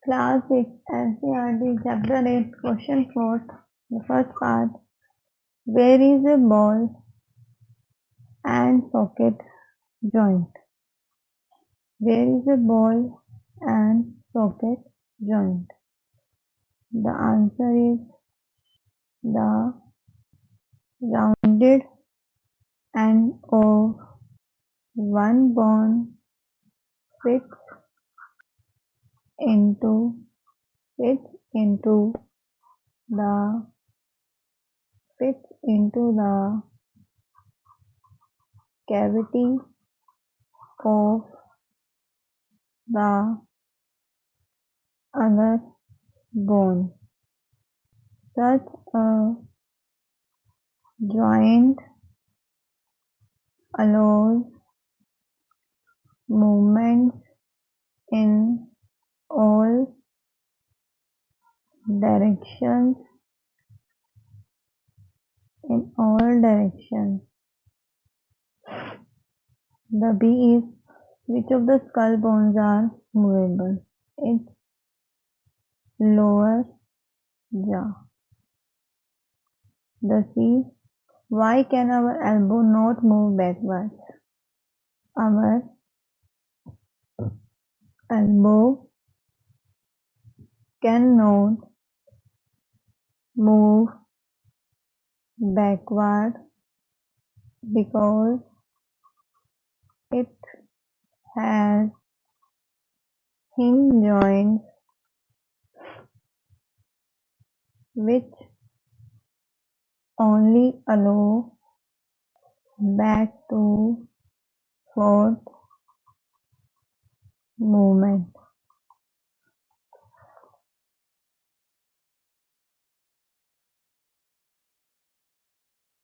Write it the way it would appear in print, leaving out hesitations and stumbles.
Class 6 NCERT Chapter 8 Question 4. The first part. Where is a ball and socket joint? Where is a ball and socket joint? The answer is the rounded end of one bone fits into the cavity of the other bone. Such a joint allows movements in all directions. The B is, which of the skull bones are movable? It's lower jaw. The C, why can our elbow not move backwards? Our elbow cannot move backward because it has hinge joints which only allow back to forth movement.